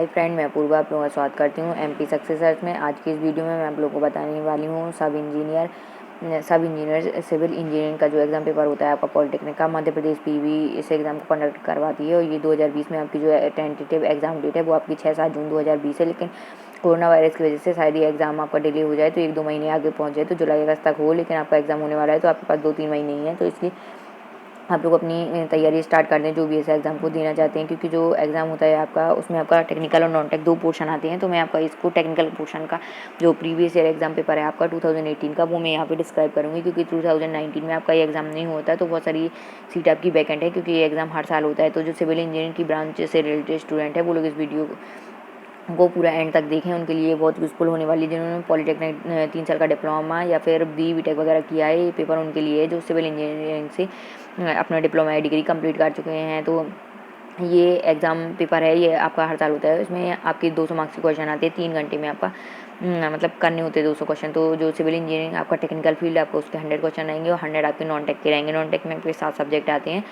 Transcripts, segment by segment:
Hi friend, मैं अपूर्वा आप लोगों का स्वागत करती हूँ एमपी सक्सेस सर्च में। आज की इस वीडियो में मैं आप लोगों को बताने वाली हूँ सब इंजीनियर सिविल इंजीनियरिंग का जो एग्ज़ाम पेपर होता है आपका पॉलिटेक्निक का, मध्य प्रदेश पीवी इस एग्ज़ाम को कंडक्ट करवाती है। और ये 2020 में आपकी जो टेंटेटिव एग्ज़ाम डेट है वो आपकी 6-7 जून 2020 है, लेकिन कोरोना वायरस की वजह से शायद ये एग्ज़ाम आपका डिले हो जाए, तो 1-2 महीने आगे पहुँच जाए, तो जुलाई अगस्त तक हो। लेकिन आपका एग्ज़ाम होने वाला है, तो आपके पास 2-3 महीने ही हैं, तो इसलिए आप लोग अपनी तैयारी स्टार्ट कर दें जो भी ऐसे एग्ज़ाम को देना चाहते हैं, क्योंकि जो एग्ज़ाम होता है आपका उसमें आपका टेक्निकल और नॉन टेक 2 पोर्शन आते हैं। तो मैं आपका इसको टेक्निकल पोर्शन का जो प्रीवियस ईयर एग्ज़ाम पेपर है आपका 2018 का, वो मैं यहाँ पे डिस्क्राइब करूँगी, क्योंकि 2019 में आपका ये एग्ज़ाम नहीं होता है, तो बहुत सारी सीट आपकी वैकेंट है, क्योंकि ये एग्ज़ाम हर साल होता है। तो जो सिविल इंजीनियरिंग की ब्रांच से रिलेटेड स्टूडेंट है वो लोग इस वीडियो को पूरा एंड तक देखें, उनके लिए बहुत यूज़फुल होने वाली है। जिन्होंने पॉलिटेक्निक 3 साल का डिप्लोमा या फिर BTech वगैरह किया है, ये पेपर उनके लिए है जो सिविल इंजीनियरिंग से अपना डिप्लोमा या डिग्री कंप्लीट कर चुके हैं। तो ये एग्ज़ाम पेपर है, ये आपका हर साल होता है। इसमें आपके 200 मार्क्स के क्वेश्चन आते हैं, 3 घंटे में आपका मतलब करने होते हैं 200 क्वेश्चन। तो जो सिविल इंजीनियरिंग आपका टेक्निकल फील्ड आपको उसके 100 क्वेश्चन आएंगे और 100 आपके नॉन टेक के रहेंगे। नॉन टेक में आपके 7 सब्जेक्ट आते हैं।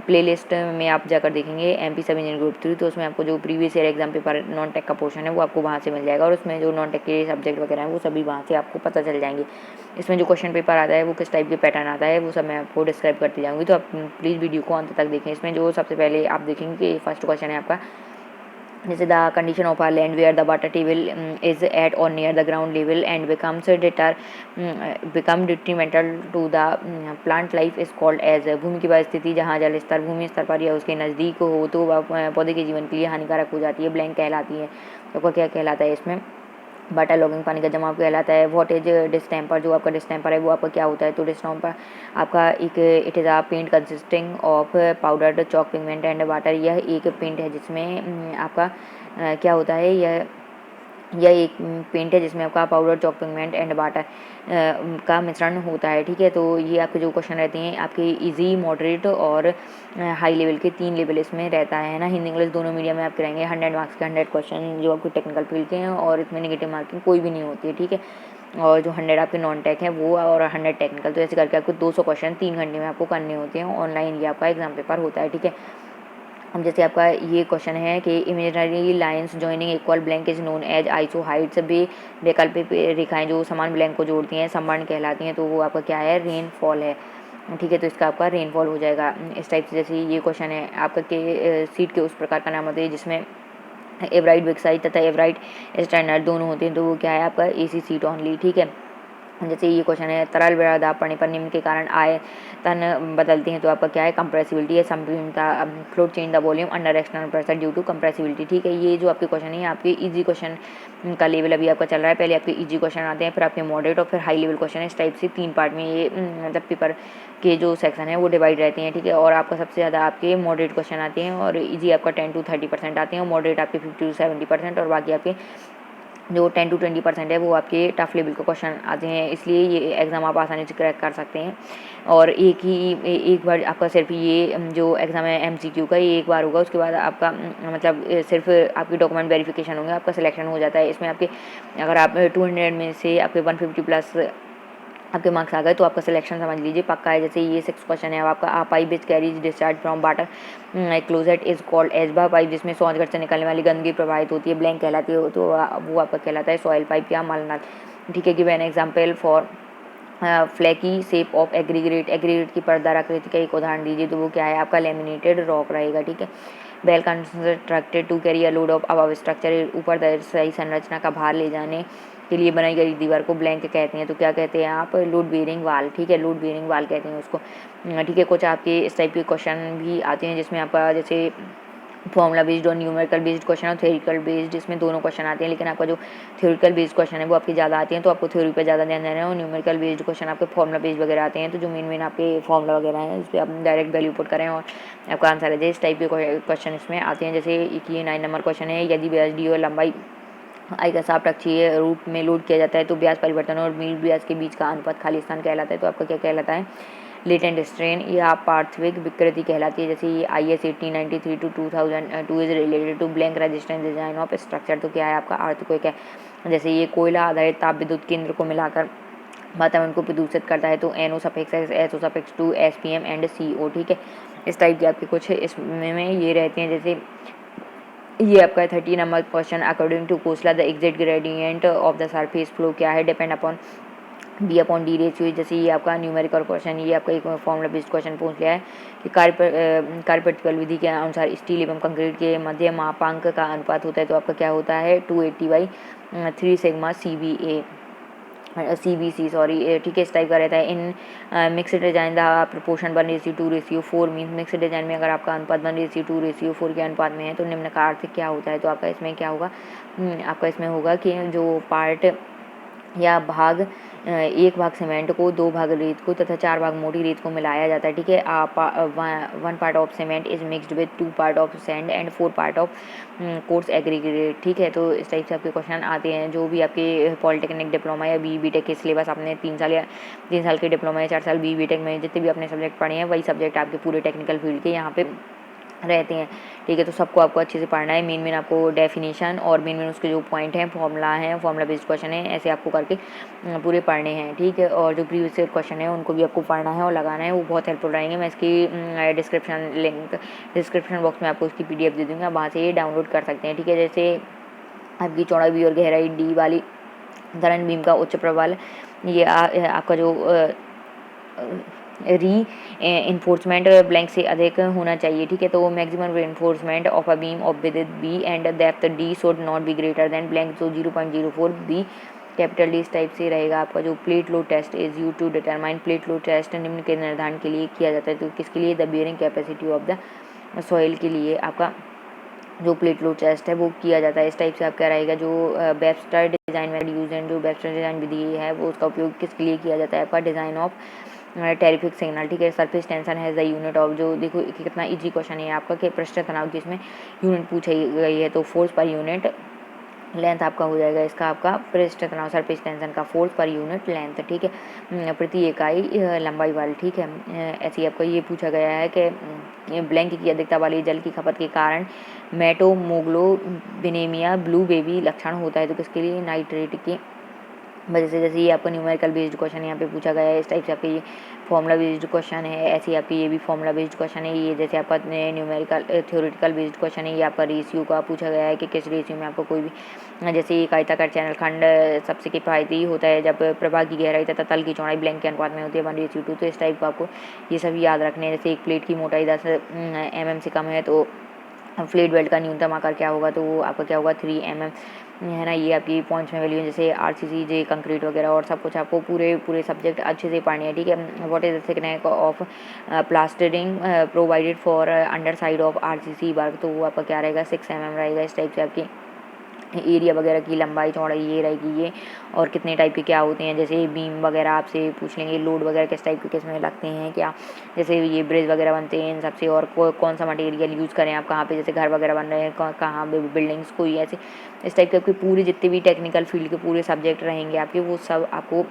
प्लेलिस्ट में आप जाकर देखेंगे एमपी सब इंजीनियरिंग ग्रुप 3, तो उसमें आपको जो previous year exam paper non tech का पोर्शन है वो आपको वहाँ से मिल जाएगा, और उसमें जो नॉन टेक के सब्जेक्ट वगैरह हैं वो सभी वहाँ से आपको पता चल जाएंगे। इसमें जो क्वेश्चन पेपर आता है वो किस टाइप के पैटर्न आता है वो सब मैं आपको डिस्क्राइब करती जाऊँगी, तो आप प्लीज़ वीडियो को अंत तक देखें। इसमें जो सबसे पहले आप देखेंगे कि फर्स्ट क्वेश्चन है आपका, जैसे the condition of our land where the water table is at or near the ground level and become detrimental to the plant life is called as. भूमि की वह स्थिति जहाँ जल स्तर भूमि स्तर पर या उसके नज़दीक हो तो वह पौधे के जीवन के लिए हानिकारक हो जाती है, ब्लैंक कहलाती है। तो क्या कहलाता है इसमें? वाटर लॉगिंग, पानी का जमाव कहलाता है। व्हाट इज डिस्टेम्पर, जो आपका डिस्टेम्पर है वो आपका क्या होता है? तो डिस्टेम्पर आपका एक it is a paint consisting of powdered chalk pigment and water. यह एक पेंट है जिसमें आपका क्या होता है, यह एक पेंट है जिसमें आपका powder chalk pigment and water का मिश्रण होता है। ठीक है, तो ये आपके जो क्वेश्चन रहते हैं आपके इजी, मॉडरेट और हाई लेवल के 3 लेवल इसमें रहता है ना। हिंदी इंग्लिश दोनों मीडियम में आपके रहेंगे। 100 मार्क्स के 100 क्वेश्चन जो आपके टेक्निकल फील्ड के हैं, और इसमें नेगेटिव मार्किंग कोई भी नहीं होती है। ठीक है, और जो 100 आपके नॉन टेक हैं वो और 100 टेक्निकल, तो ऐसे करके आपको 200 क्वेश्चन 3 घंटे में आपको करने होते हैं। ऑनलाइन ये आपका एग्जाम पेपर होता है। ठीक है, अब जैसे आपका ये क्वेश्चन है कि imaginary lines joining equal blank is known as isohyets. भी वैकल्पिक रेखाएं जो समान ब्लैंक को जोड़ती हैं समवर्ण कहलाती हैं, तो वो आपका क्या है? रेनफॉल है। ठीक है, तो इसका आपका रेनफॉल हो जाएगा इस टाइप से। जैसे ये क्वेश्चन है आपका के सीट के उस प्रकार का नाम होता है जिसमें एवराइट बिग तथा एवराइट स्टैंडर्ड दोनों होते हैं, तो वो क्या है आपका AC सीट ऑनली। ठीक है, जैसे ये क्वेश्चन है तरल बड़ा दाब पड़ने पर निम्न के कारण आयतन बदलते हैं, तो आपका क्या है? कंप्रेसिबिलिटी है। संपीड़नता, float change the volume under external pressure due to compressibility. ठीक है, ये जो आपके क्वेश्चन है आपके इजी क्वेश्चन का लेवल अभी आपका चल रहा है। पहले आपके इजी क्वेश्चन आते हैं, फिर आपके मॉडरेट और फिर हाई लेवल क्वेश्चन है। इस टाइप से 3 पार्ट में ये मतलब पेपर के जो सेक्शन है वो डिवाइड रहते हैं। ठीक है, और आपका सबसे ज़्यादा आपके मॉडरेट क्वेश्चन आते हैं, और इजी आपका 10-30% आते हैं, और मॉडरेट आपके 50-70%, और बाकी आपके जो 10-20% है वो आपके टफ लेवल के क्वेश्चन आते हैं। इसलिए ये एग्ज़ाम आप आसानी से क्रैक कर सकते हैं। और एक बार आपका सिर्फ ये जो एग्ज़ाम है MCQ का, ये एक बार होगा, उसके बाद आपका मतलब सिर्फ आपके डॉक्यूमेंट वेरिफिकेशन होंगे, आपका सिलेक्शन हो जाता है। इसमें आपके अगर आप 200 में से आपके 150 प्लस आपके मार्क्स आ गए तो आपका सिलेक्शन समझ लीजिए पक्का है। जैसे ये 6 क्वेश्चन है आपका, a pipe which carries discharge from water closet is called एजबा पाइप, जिसमें शौचघर से निकलने वाली गंदगी प्रवाहित होती है, ब्लैंक कहलाती है, तो वो आपका कहलाता है सॉइल पाइप या मलनल। ठीक है, give an example for flaky shape of aggregate की पर्दार आकृति का एक उदाहरण दीजिए, तो वो क्या है आपका? लेमिनेटेड रॉक रहेगा। ठीक है, well constructed to carry a load of above structure, ऊपर सही संरचना का भार ले जाने के लिए बनाई गई दीवार को ब्लैंक कहते हैं, तो क्या कहते हैं आप? लोड बेयरिंग वाल। ठीक है, लोड बेयरिंग वाल कहते हैं उसको। ठीक है, कुछ आपके इस टाइप के क्वेश्चन भी आते हैं जिसमें आपका जैसे फॉर्मूला बेस्ड और न्यूमेरिकल बेस्ड क्वेश्चन और थ्योरिकल बेस्ड, इसमें दोनों क्वेश्चन आते हैं, लेकिन आपका जो थ्योरिकल बेस्ड क्वेश्चन है वो आपके ज़्यादा आते हैं, तो आपको थ्योरी पे ज़्यादा ध्यान देना है, और न्यूमेरिकल बेस्ड क्वेश्चन आपके फॉर्मूला बेस्ड वगैरह आते हैं, तो जो मेन आपके फॉर्मूला वगैरह हैं उस पर आप डायरेक्ट वैल्यू पुट करें और आपका आंसर है। इस टाइप के क्वेश्चन इसमें आते हैं। जैसे ये 9 नंबर क्वेश्चन है, यदि ब्याज डी और लंबाई आई का साफ अक्षीय रूप में लोड किया जाता है तो ब्याज परिवर्तन और मीन ब्याज के बीच का अनुपात खाली स्थान कहलाता है, तो आपका क्या कहलाता है? लेटेंट स्ट्रेन या पार्थिविक विकृति कहलाती है। जैसे ये IS 1893 to 2002 is related to blank resistance design of structure, तो क्या है आपका? अर्थक्वेक है। जैसे ये कोयला आधारित ताप विद्युत केंद्र को मिलाकर वातावरण को प्रदूषित करता है, तो NO suffix SO suffix 2 SPM and CO। ठीक है, इस टाइप के आपके कुछ इसमें ये रहते हैं। जैसे ये आपका 30 number question, according to Khosla the exact gradient of the surface flow क्या है, depend upon B upon D ratio. जैसे ये आपका न्यूमेरिकल क्वेश्चन, ये आपका एक फॉर्मूला बेस्ड क्वेश्चन पूछ लिया है कि कार्य प्रतिबल विधि के अनुसार स्टील एवं कंक्रीट के मध्य मापांक का अनुपात होता है, तो आपका क्या होता है 280/3 सिग्मा CBC सॉरी, ठीक है, इस टाइप का रहता है। In mixed design the proportion 1:2:4 mean mixed design में अगर आपका अनुपात 1:2:4 के अनुपात में है तो निम्न का अर्थ क्या होता है, तो आपका इसमें क्या होगा, आपका इसमें होगा कि जो पार्ट या भाग, एक भाग सीमेंट को, 2 भाग रेत को तथा 4 भाग मोटी रेत को मिलाया जाता है, ठीक है। 1 part of cement is mixed with 2 part of sand and 4 part of coarse aggregate, ठीक है। तो इस टाइप से आपके क्वेश्चन आते हैं। जो भी आपके पॉलिटेक्निक डिप्लोमा या BE-BTech के सिलेबस आपने 3 साल के डिप्लोमा या 4 साल BE-BTech में जितने भी अपने सब्जेक्ट पढ़े हैं, वही सब्जेक्ट आपके पूरे टेक्निकल फील्ड के यहाँ पे रहते हैं, ठीक है। तो सबको आपको अच्छे से पढ़ना है। मेन आपको डेफिनेशन और मेन उसके जो पॉइंट हैं, फॉर्मूला बेस्ड क्वेश्चन है, ऐसे आपको करके पूरे पढ़ने हैं, ठीक है। और जो प्रीवियस क्वेश्चन है उनको भी आपको पढ़ना है और लगाना है, वो बहुत हेल्पफुल रहेंगे। मैं इसकी डिस्क्रिप्शन बॉक्स में आपको उसकी PDF दे दूँगी, आप वहाँ से ये डाउनलोड कर सकते हैं, ठीक है। जैसे आपकी चौड़ाई B और गहराई D वाली धरण बीम का उच्च प्रबल, ये आपका जो री इन्फोर्समेंट ब्लैंक से अधिक होना चाहिए, ठीक है। तो मैक्सिमम री of a beam of width B and depth D should not be greater than blank, तो 0.04 B कैपिटल D इस टाइप से रहेगा। आपका जो plate load test is use to determine, plate load test निम्न के निर्धारण के लिए किया जाता है, तो किसके लिए, the bearing capacity of the soil के लिए आपका जो प्लेट लोड टेस्ट है वो किया जाता है। इस टाइप से आपका रहेगा। जो वेबस्टर डिज़ाइन में यूज एंड जो वेबस्टर डिज़ाइन विधि है वो उसका उपयोग किसके लिए किया जाता है, आपका डिज़ाइन ऑफ टेरिफिक सिग्नल, ठीक है। सरफेस टेंशन है द यूनिट ऑफ, जो देखो कितना इजी क्वेश्चन है आपका कि पृष्ठ तनाव की इसमें यूनिट पूछी गई है, तो फोर्स पर यूनिट लेंथ आपका हो जाएगा इसका, आपका पृष्ठ तनाव सरफेस टेंशन का फोर्स पर यूनिट लेंथ, ठीक है, प्रति इकाई लंबाई वाली, ठीक है। ऐसे ही आपका ये पूछा गया है कि ब्लैंक की अधिकता वाली जल की खपत के कारण मेटोमोग्लोबिनेमिया ब्लू बेबी लक्षण होता है, तो किसके लिए, नाइट्रेट की वजह से। जैसे ये आपका न्यूमेरिकल बेस्ड क्वेश्चन यहाँ पे पूछा गया है, इस टाइप से आपके ये फॉर्मूला बेस्ड क्वेश्चन है। ऐसे ही आपके ये भी फॉर्मूला बेस्ड क्वेश्चन है। ये जैसे आपका न्यूमेरिकल थ्योरेटिकल बेस्ड क्वेश्चन है, ये आपका रेशियो का पूछा गया है कि किस रेशियो में आपको कोई भी, जैसे एक आयताकार चैनल खंड सबसे किफायती होता है जब प्रभाग की गहराई तथा तल की चौड़ाई ब्लैंक के अनुपात में होती है 1:2, तो इस टाइप का आपको ये सभी याद रखने हैं। जैसे एक प्लेट की मोटाई 10 mm से कम है तो फ्लेट बेल्ट का न्यूनतम आकार क्या होगा, तो वो आपका क्या होगा 3 mm है ना। ये आपकी पॉइंट्स में वैल्यू, जैसे RCC जे कंक्रीट वगैरह और सब कुछ आपको पूरे सब्जेक्ट अच्छे से पढ़ने हैं, ठीक है। What is the thickness of plastering provided for under side of RCC work, तो वो आपका क्या रहेगा 6 mm रहेगा। इस टाइप से आपकी एरिया वगैरह की लंबाई चौड़ाई ये रहेगी ये, और कितने टाइप के क्या होते हैं, जैसे बीम वगैरह आपसे पूछ लेंगे, लोड वगैरह किस टाइप के किसमें लगते हैं क्या, जैसे ये ब्रिज वगैरह बनते हैं इन सबसे, और कौन सा मटेरियल यूज़ करें आप कहाँ पे, जैसे घर वगैरह बन रहे हैं कहाँ बिल्डिंग्स कोई ऐसे, इस टाइप के आपके पूरे जितने भी टेक्निकल फील्ड के पूरे सब्जेक्ट रहेंगे आपके, वो सब आपको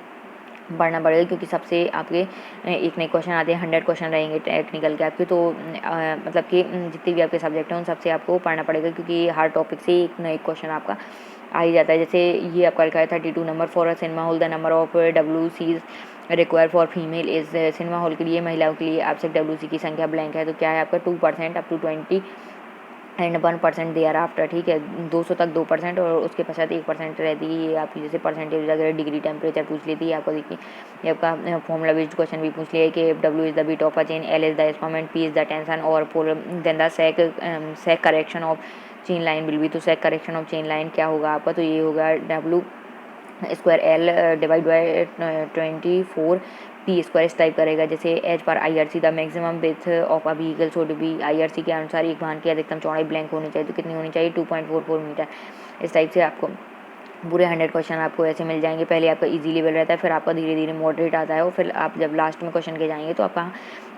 पढ़ना पड़ेगा, क्योंकि सबसे आपके एक नए क्वेश्चन आते हैं, 100 क्वेश्चन रहेंगे टेक्निकल के आपके, तो मतलब कि जितने भी आपके सब्जेक्ट हैं उन सबसे आपको पढ़ना पड़ेगा, क्योंकि हर टॉपिक से एक नया क्वेश्चन आपका आ ही जाता है। जैसे ये आपका लिखा है 32 number, for a cinema hall the number of WCs require for female is, cinema hall के लिए महिलाओं के लिए आवश्यक WC की संख्या ब्लैंक है, तो क्या है आपका 2% up to 20 and 1% thereafter, ठीक है। 200 तक 2% और उसके पश्चात 1% रहती है। ये आपकी जैसे परसेंटेज वगैरह डिग्री टेम्परेचर पूछ लेती है आपको, देखिए ये आपका फॉर्मूला बेस्ड क्वेश्चन भी पूछ लिया है कि W is the bit of a chain, L is the span and P is the tension or pull, then the sag correction of chain line will be, तो sag correction of chain line क्या होगा आपका, तो ये होगा W square L divide by 24 P square, इस type करेगा। जैसे as per IRC the maximum width of a vehicle should be, IRC के अनुसार एक वाहन की अधिकतम चौड़ाई ब्लैंक होनी चाहिए, तो कितनी होनी चाहिए 2.44 मीटर। इस टाइप से आपको पूरे 100 क्वेश्चन आपको ऐसे मिल जाएंगे। पहले आपका इजी लेवल रहता है, फिर आपका धीरे धीरे मॉडरेट आता है, और फिर आप जब लास्ट में क्वेश्चन के जाएंगे तो आपका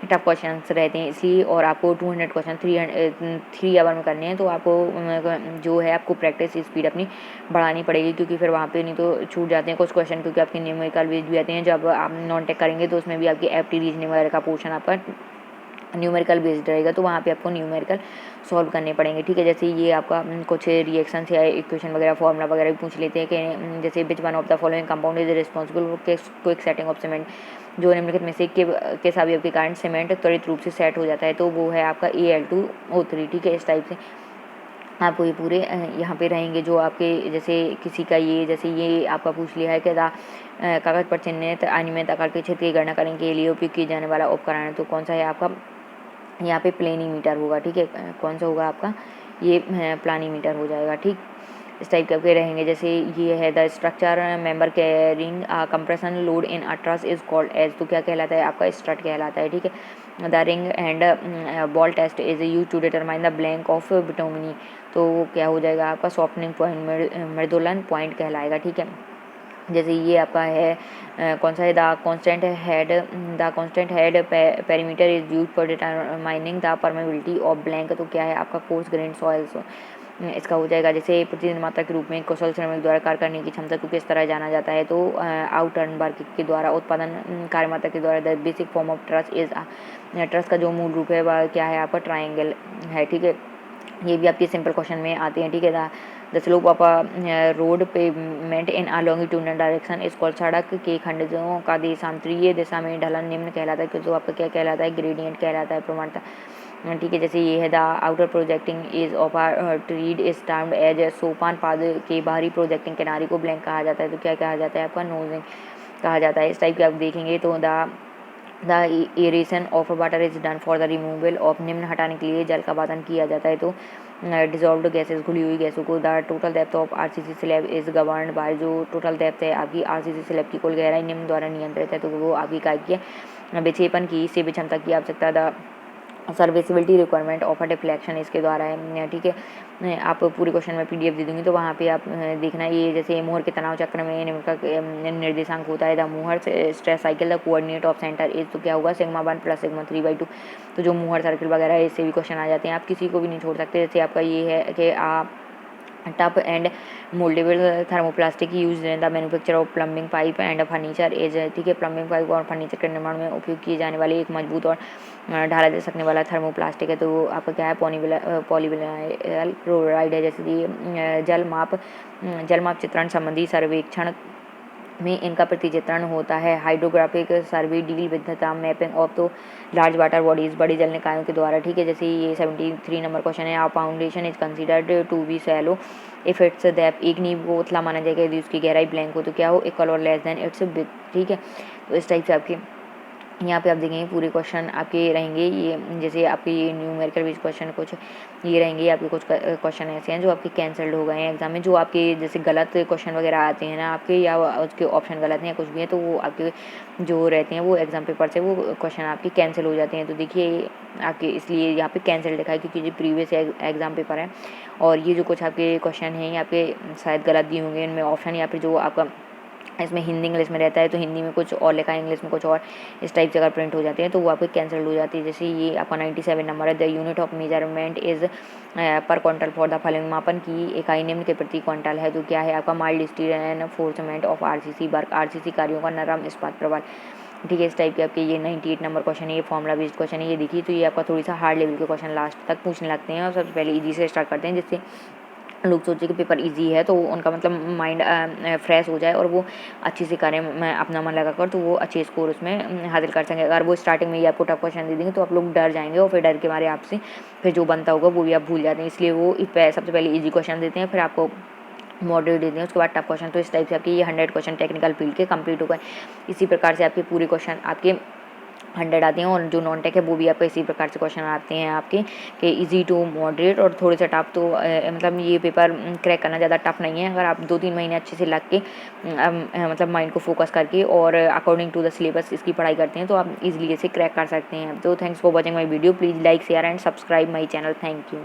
टफ क्वेश्चन रहते हैं, इसलिए। और आपको 200 क्वेश्चन 3 आवर में करने हैं, तो आपको जो है आपको प्रैक्टिस स्पीड अपनी बढ़ानी पड़ेगी, क्योंकि फिर वहाँ पे नहीं तो छूट जाते हैं कुछ क्वेश्चन, क्योंकि आपके न्यूमेरिकल बेस्ड भी आते हैं। जब आप नॉन टेक करेंगे तो उसमें भी आपकी एप्टी रीजनिंग वगैरह का पोर्शन आपका न्यूमेरिकल बेस्ड रहेगा, तो वहाँ पे आपको न्यूमेरिकल सॉल्व करने पड़ेंगे, ठीक है। जैसे ये आपका कुछ रिएक्शन या इक्वेशन वगैरह फॉर्मूला वगैरह भी पूछ लेते हैं कि जैसे which one of the following compound is responsible quick setting of cement, जो निम्नलिखित में से के अवयव के कारण सीमेंट त्वरित रूप से सेट हो जाता है, तो वो है आपका Al2O3, ठीक है। इस टाइप से आपको ये पूरे यहाँ पे रहेंगे जो आपके जैसे किसी का ये जैसे ये आपका पूछ लिया है कि कागज़ पर चिन्हित अनियमित आकार के क्षेत्र की गणना करने के लिए उपयोग किए जाने वाला उपकरण है, तो कौन सा है आपका यहाँ पे प्लेनीमीटर होगा। ठीक है, कौन सा होगा आपका ये प्लानीमीटर हो जाएगा। ठीक, इस टाइप के आपके रहेंगे। जैसे ये है the structure member carrying compression load in a truss is called as, तो क्या कहलाता है आपका स्ट्रट कहलाता है। ठीक है, the ring and ball test is use to determine the blank of bitumen, तो वो क्या हो जाएगा आपका सॉफ्टनिंग पॉइंट मृदुलन पॉइंट कहलाएगा। ठीक है, जैसे ये आपका है कौन सा है the constant head perimeter is use for determining the permeability of blank, तो क्या है आपका कोर्स ग्रेन सॉइल्स इसका हो जाएगा। जैसे प्रतिदिन मात्रा के रूप में कुशल श्रमिक द्वारा कार्य करने की क्षमता को किस तरह जाना जाता है, तो आउटर्नबर्ग के द्वारा उत्पादन कार्य मात्रा के द्वारा the basic form of truss is truss का जो मूल रूप है वह क्या है आपका ट्राइंगल है। ठीक है, ये भी आपके सिंपल क्वेश्चन में आते हैं। ठीक है, the slope of road payment in a longitudinal direction इस कॉल्ड, सड़क के खंडों का देशांतरीय दिशा में ढलन निम्न कहलाता है, क्योंकि आपका क्या कहलाता है ग्रेडियंट कहलाता है, प्रवणता। ठीक है, जैसे ये है the outer projecting edge of a tread is termed as सोपान पाद के बाहरी प्रोजेक्टिंग किनारे को ब्लैंक कहा जाता है, तो क्या कहा जाता है आपका नोजिंग कहा जाता है। इस टाइप के आप देखेंगे तो the aeration of water is done for the removal of, निम्न हटाने के लिए जल का वातन किया जाता है, तो डिजॉल्व्ड गैसेस घुली हुई गैसों को। The total depth of RCC slab is governed bye, जो टोटल डेप्थ है आपकी आरसीसी स्लैब की कुल गहराई निम्न द्वारा नियंत्रित है, तो वो आपकी काय की विक्षेपण की सेवी क्षमता की आवश्यकता the serviceability requirement of a deflection इसके द्वारा है। ठीक है, आप पूरे क्वेश्चन में पीडीएफ दे दूंगी, तो वहाँ पे आप देखना। ये जैसे मोहर के तनाव चक्र में निम्न का निर्देशांक होता है द मोहर stress cycle the coordinate of centre is, तो क्या होगा सिग्मा 1 प्लस सिग्मा 3/2, तो जो मोहर सर्किल वगैरह है इससे भी क्वेश्चन आ जाते हैं, आप किसी को भी नहीं छोड़ सकते। जैसे आपका ये है कि आप tough and mouldable thermoplastic use in the manufacture of plumbing pipe and furniture as, ठीक है, प्लम्बिंग पाइप और फर्नीचर के निर्माण में उपयोग किए जाने वाले एक मजबूत और ढाला जा सकने वाला थर्मोप्लास्टिक है, तो आपका क्या है पॉलीविनाइल क्लोराइड है। जैसे कि जल माप चित्रण संबंधी सर्वेक्षण में इनका प्रतिचित्रण होता है। Hydrographic survey deal with the mapping of तो लार्ज वाटर बॉडीज, बड़ी जल निकायों के द्वारा। ठीक है, जैसे ये 73 नंबर क्वेश्चन है। आप foundation is considered to be shallow if its depth, एक नींव को उथला माना जाएगा यदि उसकी गहराई ब्लैंक हो, तो क्या हो इक्वल और लेस देन इट्स बिग। ठीक है, तो इस टाइप से आपके यहाँ पे आप देखेंगे पूरे क्वेश्चन आपके रहेंगे। ये जैसे आपके ये न्यूमेरिकल बेस्ड क्वेश्चन कुछ ये रहेंगे, आपके कुछ क्वेश्चन ऐसे हैं जो आपके कैंसल्ड हो गए हैं एग्जाम में, जो आपके जैसे गलत क्वेश्चन वगैरह आते हैं ना आपके, या उसके ऑप्शन गलत हैं या कुछ भी है, तो वो आपके जो रहते हैं वो एग्जाम पेपर से वो क्वेश्चन आपके कैंसिल हो जाते हैं। तो देखिए आपके इसलिए यहाँ पे कैंसिल लिखा है क्योंकि जो प्रीवियस एग्जाम पेपर है, और ये जो कुछ आपके क्वेश्चन हैं आपके शायद गलत दिए होंगे इनमें ऑप्शन, या फिर जो आपका इसमें हिंदी इंग्लिश में रहता है तो हिंदी में कुछ और लिखा है, इंग्लिश में कुछ और, इस टाइप से अगर प्रिंट हो जाते हैं तो वो आपको कैंसिल हो जाती है। जैसे ये आपका 97 नंबर है। The unit of measurement is पर क्वांटल फॉर द फॉलोइंग, मापन की इकाई निम्न के प्रति क्वांटल है, तो क्या है आपका mild steel and reinforcement of RCC work, RCC कार्यों का नरम इस्पात प्रबल। ठीक है, इस टाइप के आपके ये 98 नंबर क्वेश्चन है। ये फॉर्मुला बेस्ड क्वेश्चन है। ये देखिए तो ये आपका थोड़ी सा हार्ड लेवल के क्वेश्चन लास्ट तक पूछने लगते हैं, और सबसे पहले ईजी से स्टार्ट करते हैं, जिससे लोग सोचे कि पेपर इजी है तो उनका मतलब माइंड फ्रेश हो जाए और वो अच्छी से कार्य में अपना मन लगा कर तो वो अच्छे स्कोर उसमें हासिल कर सकेंगे। अगर वो स्टार्टिंग में ही आपको टफ क्वेश्चन दे देंगे तो आप लोग डर जाएंगे, और फिर डर के मारे आपसे फिर जो बनता होगा वो भी आप भूल जाते हैं। इसलिए वो सबसे पहले ईजी क्वेश्चन देते हैं, फिर आपको मॉडरेट देते हैं, उसके बाद टफ क्वेश्चन। तो इस टाइप से आपके ये 100 क्वेश्चन टेक्निकल फील्ड के कंप्लीट हो गए। इसी प्रकार से आपके पूरे क्वेश्चन आपके 100 आते हैं, और जो नॉन टेक है वो भी आपको इसी प्रकार से क्वेश्चन आते हैं आपके कि इजी टू मॉडरेट और थोड़े से टफ। तो मतलब ये पेपर क्रैक करना ज़्यादा टफ नहीं है, अगर आप 2-3 महीने अच्छे से लग के मतलब माइंड को फोकस करके और अकॉर्डिंग टू द सिलेबस इसकी पढ़ाई करते हैं तो आप इजीली इसे क्रैक कर सकते हैं। तो thanks for watching my video, please like share and subscribe my channel. Thank you.